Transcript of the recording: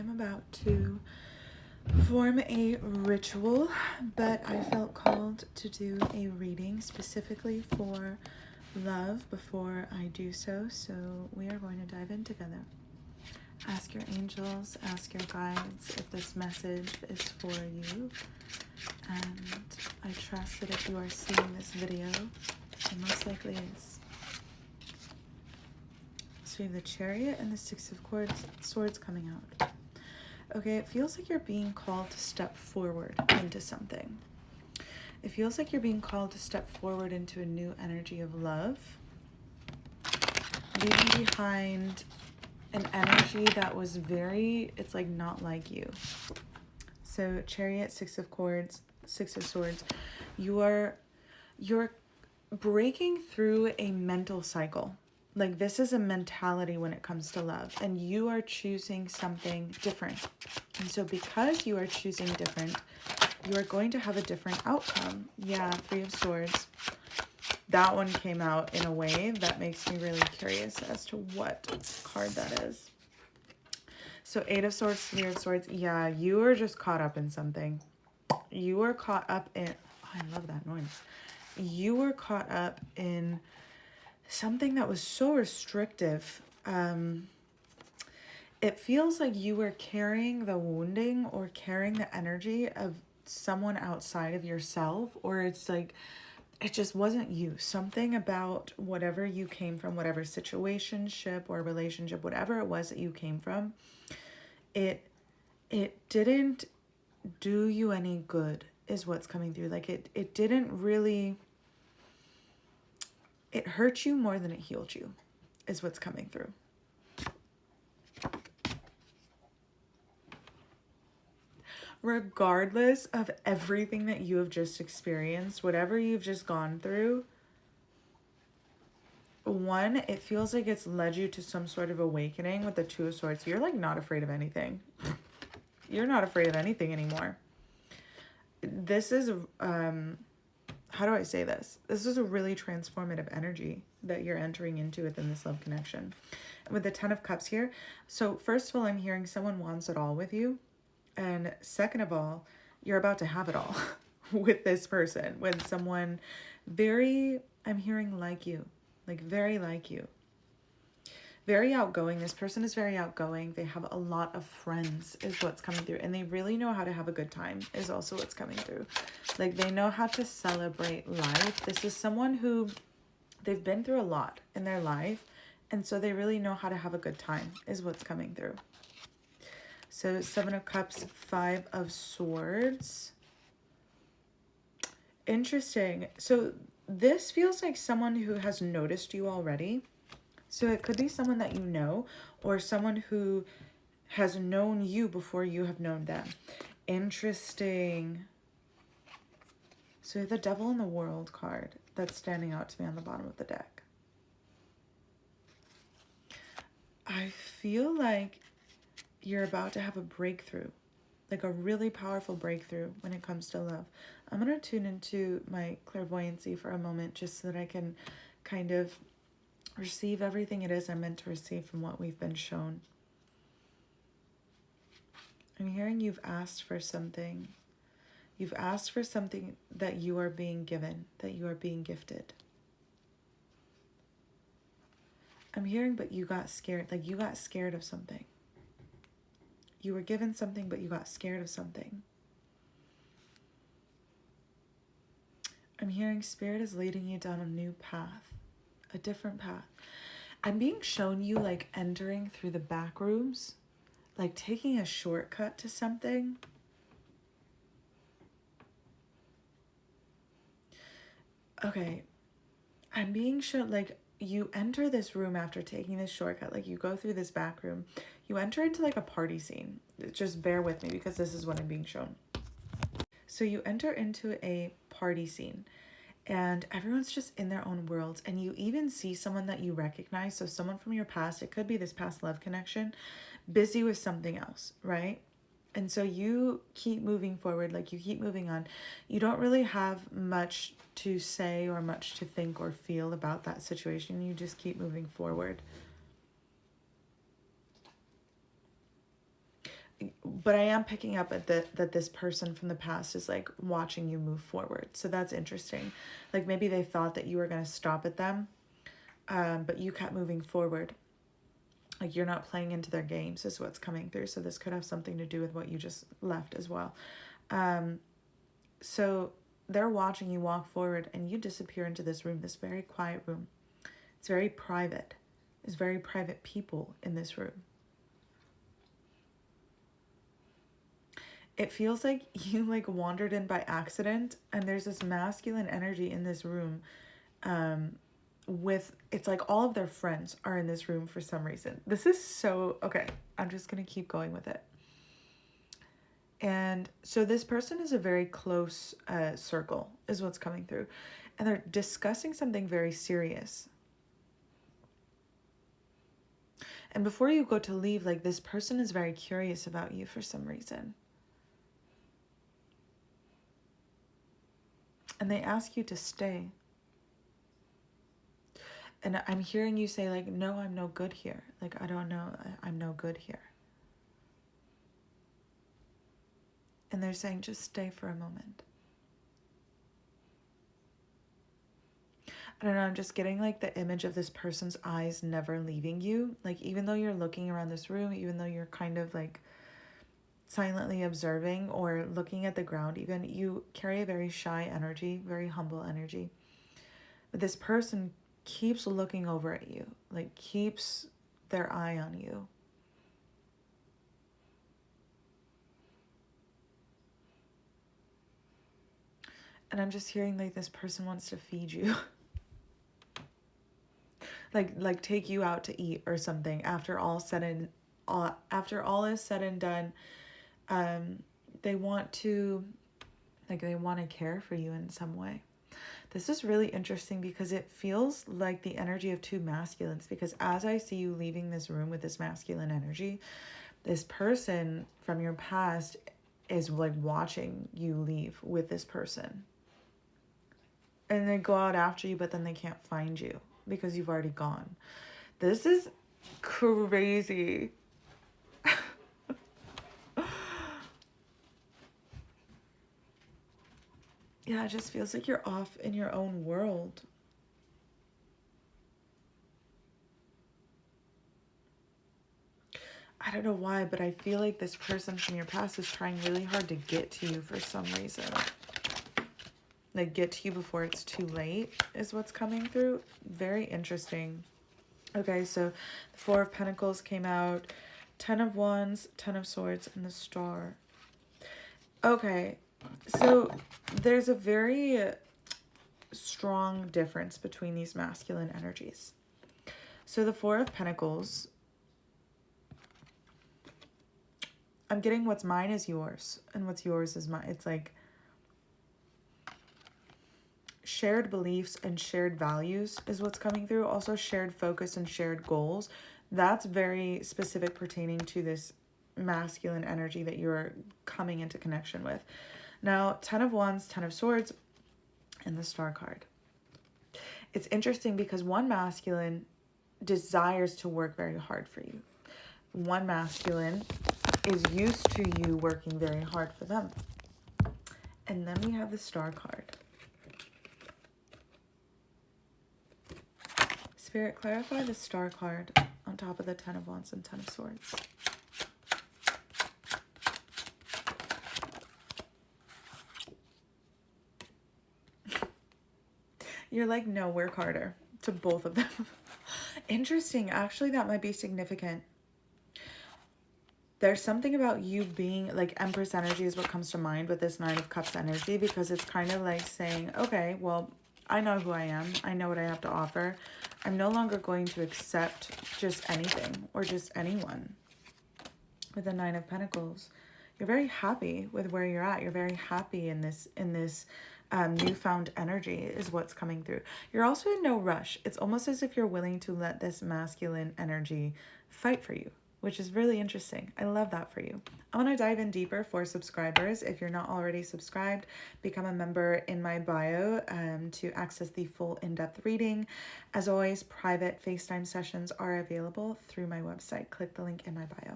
am about to form a ritual, but I felt called to do a reading specifically for love before I do so. So we are going to dive in together. Ask your angels, ask your guides if this message is for you. And I trust that if you are seeing this video, it most likely is. So we have the Chariot and the Six of Swords coming out. Okay, it feels like you're being called to step forward into something. It feels like you're being called to step forward into a new energy of love, leaving behind an energy that was it's like not like you. So Chariot, Six of Swords, you're breaking through a mental cycle. Like this is a mentality when it comes to love, and you are choosing something different. And so because you are choosing different, you are going to have a different outcome. Yeah, Three of Swords. That one came out in a way that makes me really curious as to what card that is. So Eight of Swords, Three of Swords. Yeah, you were just caught up in something. You were caught up in... Oh, I love that noise. You were caught up in something that was so restrictive. It feels like you were carrying the wounding or carrying the energy of someone outside of yourself, or it's like it just wasn't you. Something about whatever you came from, whatever situationship or relationship, whatever it was that you came from, it didn't do you any good is what's coming through. Like it didn't really, it hurt you more than it healed you is what's coming through. Regardless of everything that you have just experienced, whatever you've just gone through, one, it feels like it's led you to some sort of awakening with the Two of Swords. You're like not afraid of anything. You're not afraid of anything anymore. This is, how do I say this? This is a really transformative energy that you're entering into within this love connection. With the Ten of Cups here. So first of all, I'm hearing someone wants it all with you. And second of all, you're about to have it all with this person, with someone very, I'm hearing like you, like very like you. Very outgoing. This person is very outgoing. They have a lot of friends is what's coming through. And they really know how to have a good time is also what's coming through. Like they know how to celebrate life. This is someone who they've been through a lot in their life. And so they really know how to have a good time is what's coming through. So Seven of Cups, Five of Swords. Interesting. So this feels like someone who has noticed you already. So it could be someone that you know, or someone who has known you before you have known them. Interesting. So the Devil in the World card that's standing out to me on the bottom of the deck. I feel like you're about to have a breakthrough, like a really powerful breakthrough when it comes to love. I'm going to tune into my clairvoyancy for a moment just so that I can kind of receive everything it is I'm meant to receive from what we've been shown. I'm hearing you've asked for something. You've asked for something that you are being given, that you are being gifted. I'm hearing, but you got scared, like you got scared of something. You were given something, but you got scared of something. I'm hearing Spirit is leading you down a new path, a different path. I'm being shown you like entering through the back rooms, like taking a shortcut to something. Okay, I'm being shown like you enter this room after taking this shortcut, like you go through this back room, you enter into like a party scene. Just bear with me because this is what I'm being shown. So you enter into a party scene and everyone's just in their own worlds, and you even see someone that you recognize. So someone from your past, it could be this past love connection, busy with something else, right? And so you keep moving forward, like you keep moving on. You don't really have much to say or much to think or feel about that situation. You just keep moving forward. but I am picking up at that this person from the past is like watching you move forward. So that's interesting. Like maybe they thought that you were going to stop at them, but you kept moving forward. Like you're not playing into their games is what's coming through. So this could have something to do with what you just left as well. So they're watching you walk forward and you disappear into this room, this very quiet room. It's very private. There's very private people in this room. It feels like you like wandered in by accident and there's this masculine energy in this room with, it's like all of their friends are in this room for some reason. This is so, okay, I'm just going to keep going with it. And so this person is a very close circle is what's coming through. And they're discussing something very serious. And before you go to leave, like this person is very curious about you for some reason. And they ask you to stay. And I'm hearing you say like, no, I'm no good here. Like, I don't know, I'm no good here. And they're saying, just stay for a moment. I don't know, I'm just getting like the image of this person's eyes never leaving you. Like, even though you're looking around this room, even though you're kind of like silently observing or looking at the ground, even, you carry a very shy energy, very humble energy. But this person keeps looking over at you, like keeps their eye on you. And I'm just hearing like this person wants to feed you. like take you out to eat or something after all is said and done. They want to care for you in some way. This is really interesting because it feels like the energy of two masculines, because as I see you leaving this room with this masculine energy, this person from your past is like watching you leave with this person. And they go out after you, but then they can't find you because you've already gone. This is crazy. Yeah, it just feels like you're off in your own world. I don't know why, but I feel like this person from your past is trying really hard to get to you for some reason. Like, get to you before it's too late is what's coming through. Very interesting. Okay, so the Four of Pentacles came out, 10 of Wands, 10 of Swords, and the Star. Okay, so there's a very strong difference between these masculine energies. So the Four of Pentacles, I'm getting what's mine is yours and what's yours is mine. It's like shared beliefs and shared values is what's coming through. Also shared focus and shared goals. That's very specific pertaining to this masculine energy that you're coming into connection with. Now, 10 of Wands, 10 of Swords, and the Star card. It's interesting because one masculine desires to work very hard for you. One masculine is used to you working very hard for them. And then we have the Star card. Spirit, clarify the Star card on top of the 10 of Wands and 10 of Swords. You're like, no, work harder to both of them. Interesting. Actually, that might be significant. There's something about you being like Empress energy is what comes to mind with this Nine of Cups energy, because it's kind of like saying, okay, well, I know who I am. I know what I have to offer. I'm no longer going to accept just anything or just anyone. With the Nine of Pentacles, you're very happy with where you're at. You're very happy in this newfound energy is what's coming through. You're also in no rush. It's almost as if you're willing to let this masculine energy fight for you, which is really interesting. I love that for you. I want to dive in deeper for subscribers. If you're not already subscribed, become a member in my bio to access the full in-depth reading. As always, private FaceTime sessions are available through my website. Click the link in my bio.